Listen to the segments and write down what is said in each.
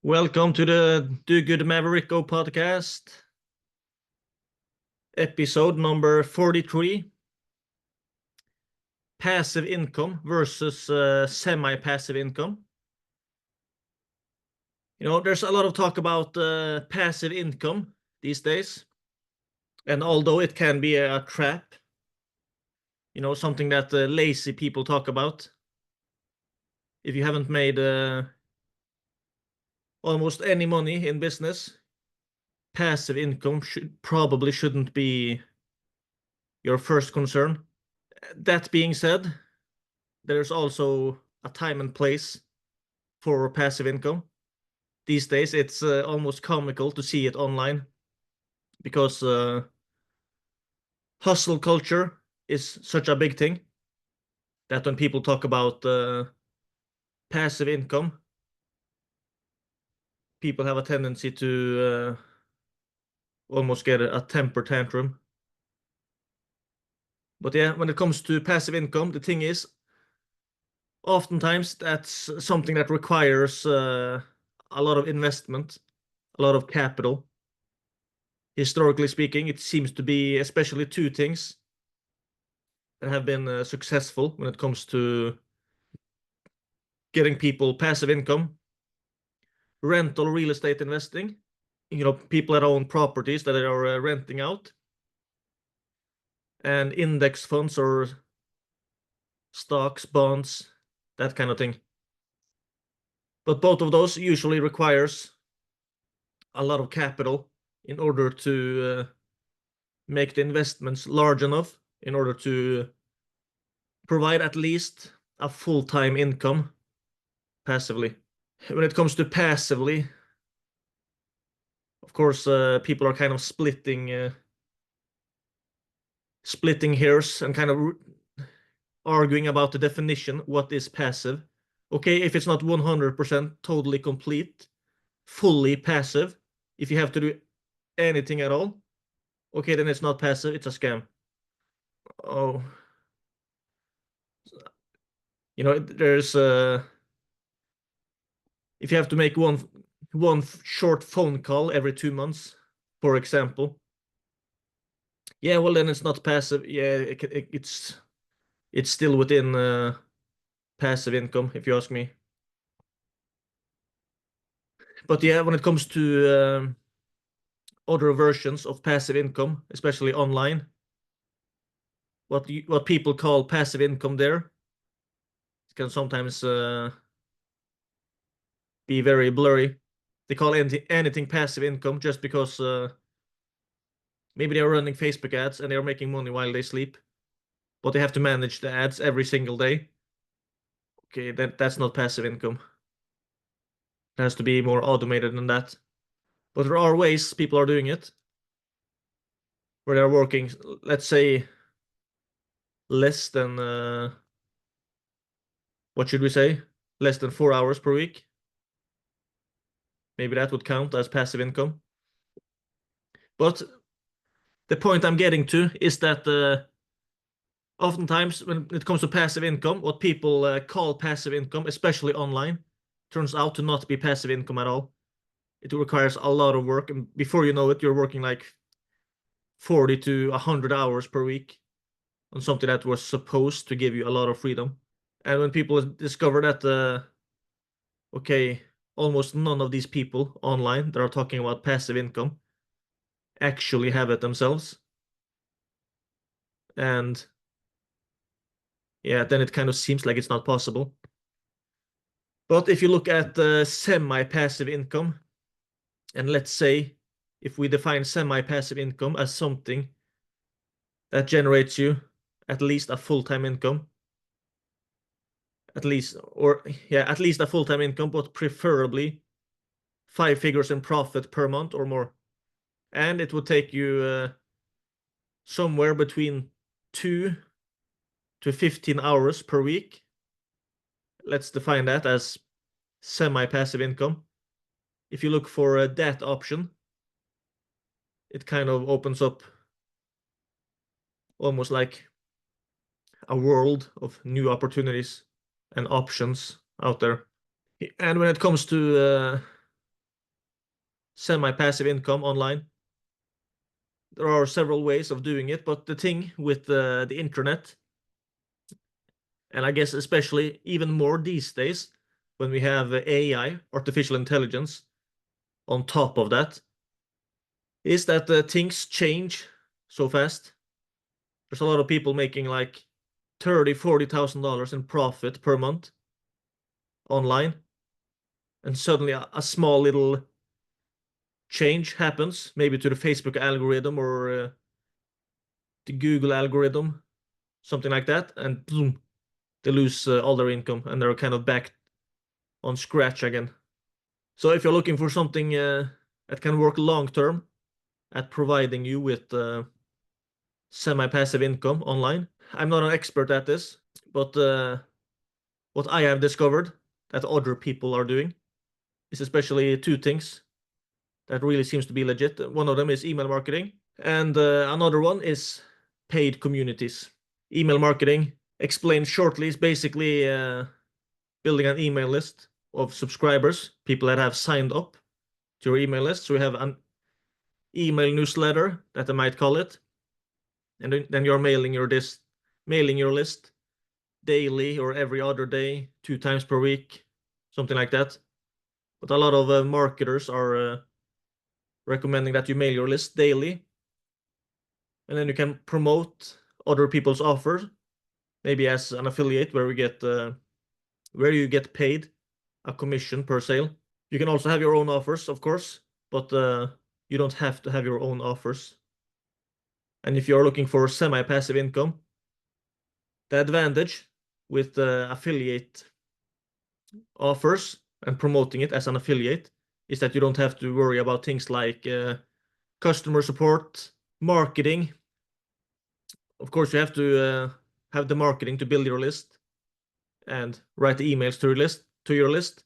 Welcome to the Do Good Mavericko podcast, episode number 43. Passive income versus semi-passive income. There's a lot of talk about passive income these days. And although it can be a trap, something that lazy people talk about, if you haven't made almost any money in business, passive income probably shouldn't be your first concern. That being said, there's also a time and place for passive income. These days, it's almost comical to see it online because hustle culture is such a big thing that when people talk about passive income, people have a tendency to almost get a temper tantrum. But yeah, when it comes to passive income, the thing is, oftentimes that's something that requires a lot of investment, a lot of capital. Historically speaking, it seems to be especially two things that have been successful when it comes to getting people passive income. Rental real estate investing, people that own properties that are renting out, and index funds or stocks, bonds, that kind of thing. But both of those usually requires a lot of capital in order to make the investments large enough in order to provide at least a full-time income passively. When it comes to passively, of course, people are kind of splitting hairs and kind of arguing about the definition. What is passive? Okay, if it's not 100% totally complete, fully passive, if you have to do anything at all, okay, then it's not passive, it's a scam. Oh, there's if you have to make one short phone call every 2 months, for example, yeah, well, then it's not passive. Yeah, it's still within passive income, if you ask me. But yeah, when it comes to other versions of passive income, especially online, what people call passive income there can sometimes be very blurry. They call anything passive income just because maybe they're running Facebook ads and they're making money while they sleep, but they have to manage the ads every single day. Okay, that's not passive income. It has to be more automated than that. But there are ways people are doing it where they're working, let's say, less than what should we say? Less than 4 hours per week. Maybe that would count as passive income. But the point I'm getting to is that oftentimes when it comes to passive income, what people call passive income, especially online, turns out to not be passive income at all. It requires a lot of work, and before you know it, you're working like 40 to 100 hours per week on something that was supposed to give you a lot of freedom. And when people discover that, okay, almost none of these people online that are talking about passive income actually have it themselves, and yeah, then it kind of seems like it's not possible. But if you look at semi-passive income, and let's say if we define semi-passive income as something that generates you at least a full-time income, at least a full-time income, but preferably 5 figures in profit per month or more. And it would take you somewhere between 2 to 15 hours per week. Let's define that as semi-passive income. If you look for that option, it kind of opens up almost like a world of new opportunities and options out there. And when it comes to semi-passive income online. There are several ways of doing it, but the thing with the internet, and I guess especially even more these days, when we have AI, artificial intelligence, on top of that, is that things change so fast. There's a lot of people making like $30,000-$40,000 in profit per month online, and suddenly a small little change happens, maybe to the Facebook algorithm or the Google algorithm, something like that, and boom, they lose all their income and they're kind of back on scratch again. So if you're looking for something that can work long term at providing you with semi-passive income online, I'm not an expert at this, but what I have discovered that other people are doing is especially two things that really seems to be legit. One of them is email marketing, and another one is paid communities. Email marketing, explained shortly, is basically building an email list of subscribers, people that have signed up to your email list. So you have an email newsletter that I might call it, and then you're mailing your list daily or every other day, 2 times per week, something like that. But a lot of marketers are recommending that you mail your list daily, and then you can promote other people's offers, maybe as an affiliate where you get paid a commission per sale. You can also have your own offers, of course, but you don't have to have your own offers. And if you're looking for semi-passive income, the advantage with affiliate offers and promoting it as an affiliate is that you don't have to worry about things like customer support, marketing. Of course, you have to have the marketing to build your list and write the emails to your list,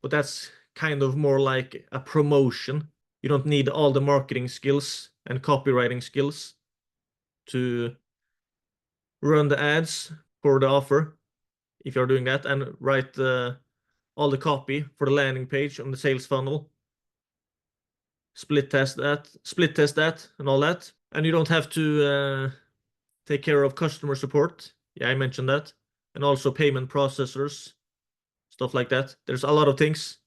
but that's kind of more like a promotion. You don't need all the marketing skills and copywriting skills to run the ads for the offer if you're doing that, and write all the copy for the landing page on the sales funnel, split test that and all that. And you don't have to take care of customer support. Yeah, I mentioned that. And also payment processors, stuff like that. There's a lot of things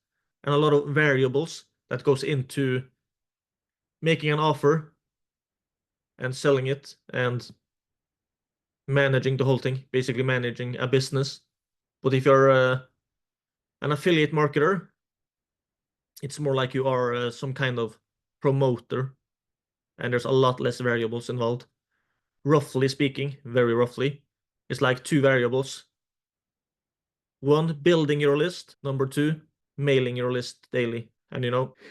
and a lot of variables that goes into making an offer and selling it and managing the whole thing, basically managing a business. But if you're an affiliate marketer, it's more like you are some kind of promoter, and there's a lot less variables involved. Roughly speaking, very roughly, it's like 2 variables. 1, building your list. Number 2, mailing your list daily. And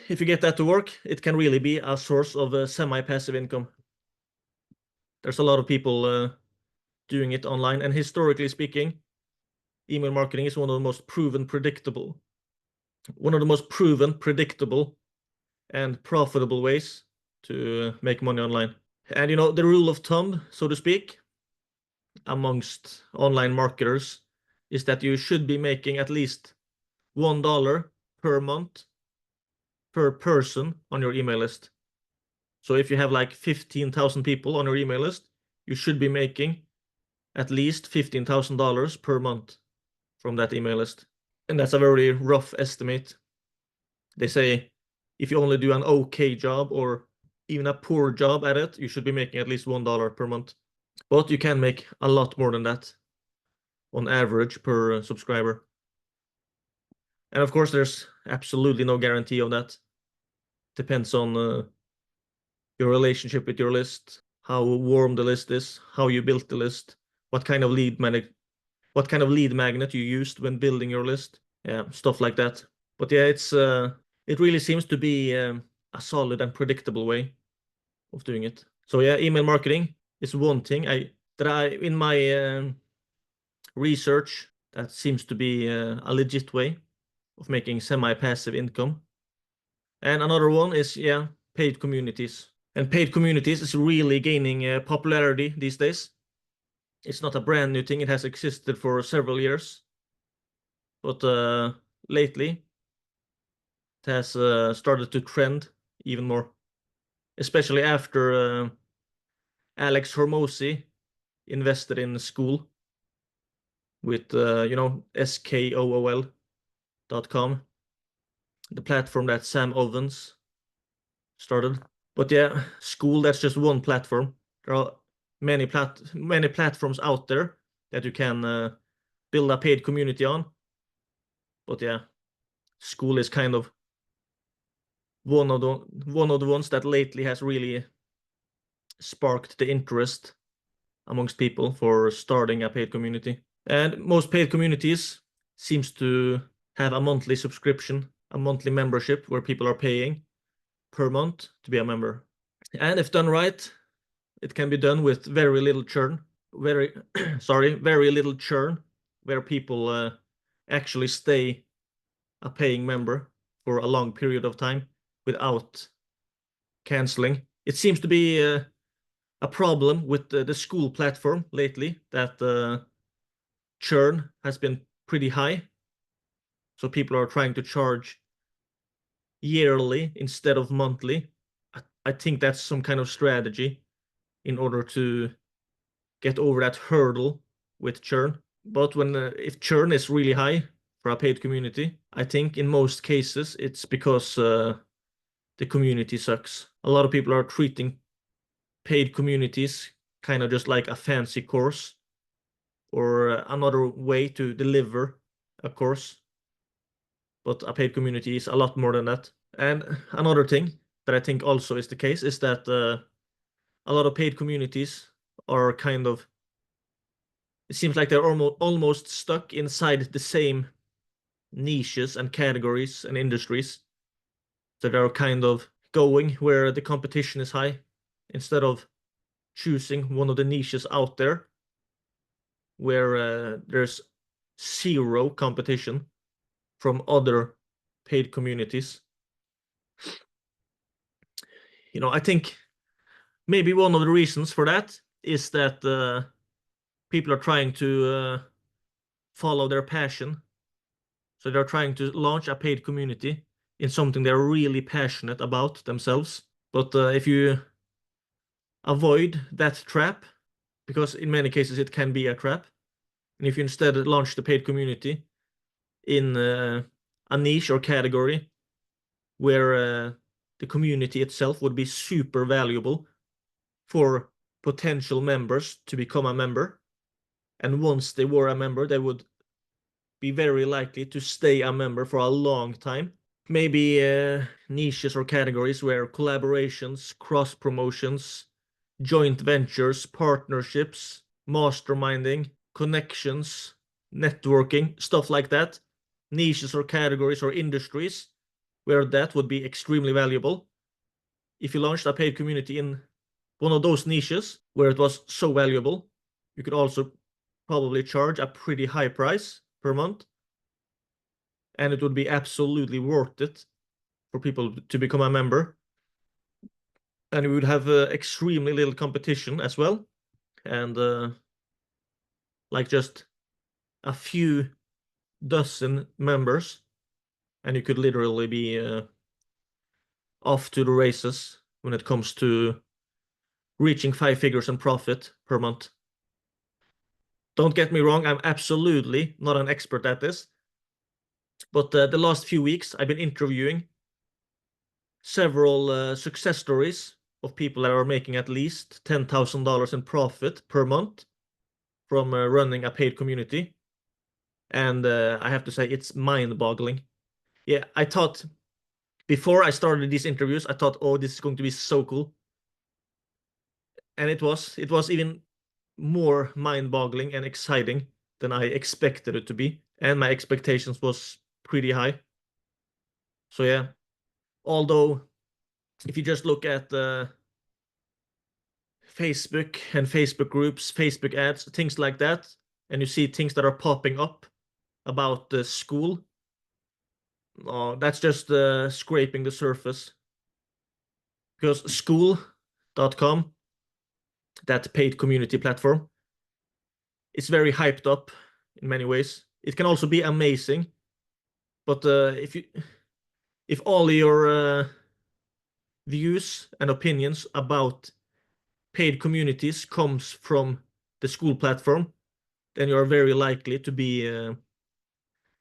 if you get that to work, it can really be a source of semi-passive income. There's a lot of people doing it online, and historically speaking, email marketing is one of the most proven, predictable and profitable ways to make money online. And the rule of thumb, so to speak, amongst online marketers is that you should be making at least $1 per month per person on your email list. So if you have like 15,000 people on your email list, you should be making at least $15,000 per month from that email list. And that's a very rough estimate. They say if you only do an okay job or even a poor job at it, you should be making at least $1 per month. But you can make a lot more than that on average per subscriber. And of course, there's absolutely no guarantee of that. Depends on your relationship with your list, how warm the list is, how you built the list, what kind of lead magnet you used when building your list. Yeah, stuff like that. But yeah, it really seems to be a solid and predictable way of doing it. So yeah, email marketing is one thing in my research, that seems to be a legit way of making semi-passive income. And another one is, yeah, paid communities. And paid communities is really gaining popularity these days. It's not a brand new thing. It has existed for several years. But lately, It has started to trend even more, especially after Alex Hormozi invested in Skool with skool.com, the platform that Sam Ovens started. But yeah, Skool, that's just one platform. There are many platforms out there that you can build a paid community on. But yeah, Skool is kind of one of the ones that lately has really sparked the interest amongst people for starting a paid community. And most paid communities seems to have a monthly subscription, a monthly membership where people are paying per month to be a member. And if done right, it can be done with very little churn, very little churn, where people actually stay a paying member for a long period of time without canceling. It seems to be a problem with the Skool platform lately, that churn has been pretty high. So people are trying to charge yearly instead of monthly. I think that's some kind of strategy in order to get over that hurdle with churn. But if churn is really high for a paid community, I think in most cases it's because the community sucks. A lot of people are treating paid communities kind of just like a fancy course or another way to deliver a course. But a paid community is a lot more than that. And another thing that I think also is the case is that a lot of paid communities are kind of, it seems like they're almost stuck inside the same niches and categories and industries. So they're kind of going where the competition is high instead of choosing one of the niches out there where there's zero competition from other paid communities. I think maybe one of the reasons for that is that people are trying to follow their passion. So they're trying to launch a paid community in something they're really passionate about themselves. But if you avoid that trap, because in many cases it can be a trap, and if you instead launch the paid community in a niche or category where the community itself would be super valuable for potential members to become a member, and once they were a member, they would be very likely to stay a member for a long time. Maybe niches or categories where collaborations, cross promotions, joint ventures, partnerships, masterminding, connections, networking, stuff like that. Niches or categories or industries where that would be extremely valuable. If you launched a paid community in one of those niches where it was so valuable, you could also probably charge a pretty high price per month, and it would be absolutely worth it for people to become a member. And we would have extremely little competition as well, and like just a few dozen members, and you could literally be off to the races when it comes to reaching 5 figures in profit per month. Don't get me wrong, I'm absolutely not an expert at this, but the last few weeks I've been interviewing several success stories of people that are making at least $10,000 in profit per month from running a paid community. And I have to say, it's mind-boggling. Yeah, I thought before I started these interviews, I thought, oh, this is going to be so cool. And it was even more mind-boggling and exciting than I expected it to be. And my expectations was pretty high. So yeah, although if you just look at Facebook and Facebook groups, Facebook ads, things like that, and you see things that are popping up about the Skool, that's just scraping the surface. Because Skool.com, that paid community platform, is very hyped up in many ways. It can also be amazing, but if all your views and opinions about paid communities comes from the school platform, then you are very likely to be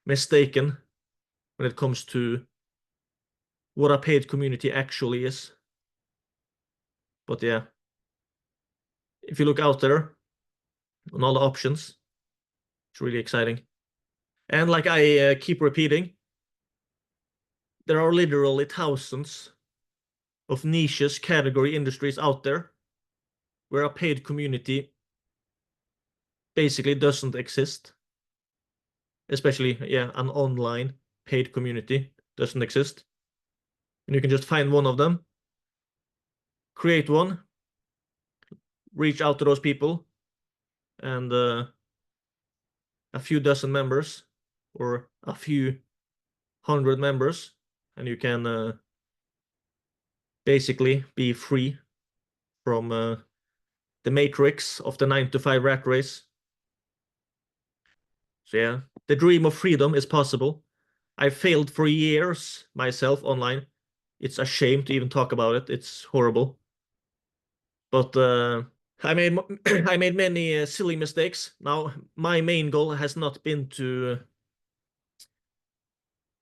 mistaken when it comes to what a paid community actually is. But yeah, if you look out there on all the options, it's really exciting. And like I keep repeating, there are literally thousands of niches, category industries out there where a paid community basically doesn't exist. Especially, yeah, an online paid community doesn't exist. And you can just find one of them, create one, reach out to those people, and a few dozen members or a few hundred members, and you can basically be free from the matrix of the 9 to 5 rat race. So yeah, the dream of freedom is possible. I failed for years myself online. It's a shame to even talk about it. It's horrible. But I made I made many silly mistakes. Now my main goal has not been to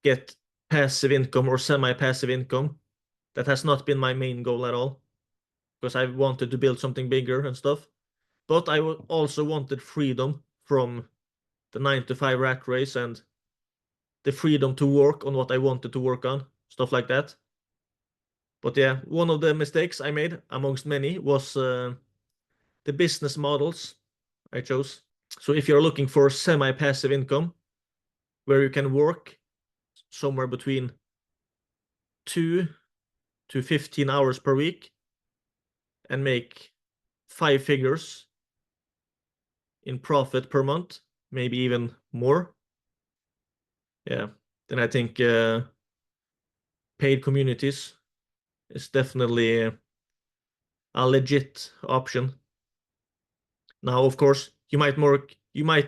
get passive income or semi-passive income. That has not been my main goal at all, because I wanted to build something bigger and stuff. But I also wanted freedom from the 9 to 5 rat race and the freedom to work on what I wanted to work on, stuff like that. But yeah, one of the mistakes I made, amongst many, was the business models I chose. So if you're looking for semi-passive income, where you can work somewhere between 2 to 15 hours per week and make 5 figures in profit per month, maybe even more, yeah, then I think paid communities is definitely a legit option. Now, of course, you might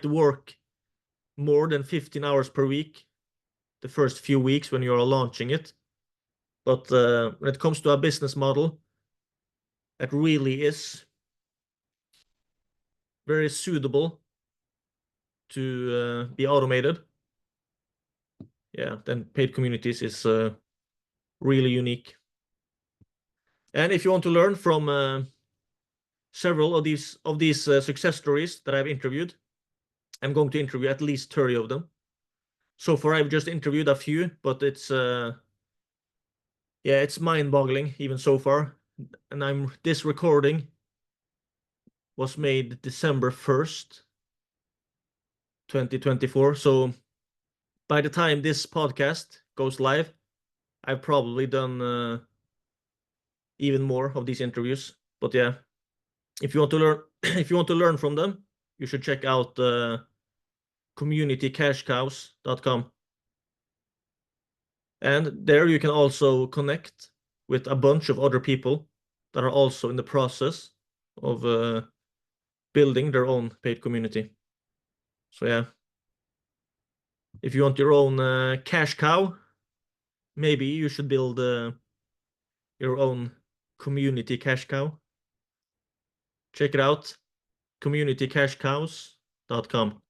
work more than 15 hours per week the first few weeks when you're launching it. But when it comes to a business model that really is very suitable to be automated, yeah, then paid communities is really unique. And if you want to learn from several of these success stories that I've interviewed, I'm going to interview at least 30 of them. So far, I've just interviewed a few, but it's yeah, it's mind-boggling even so far. And this recording was made December 1st, 2024. So by the time this podcast goes live, I've probably done even more of these interviews. But yeah, if you want to learn, if you want to learn from them, you should check out communitycashcows.com. And there you can also connect with a bunch of other people that are also in the process of building their own paid community. So yeah, if you want your own cash cow, maybe you should build your own community cash cow. Check it out, communitycashcows.com.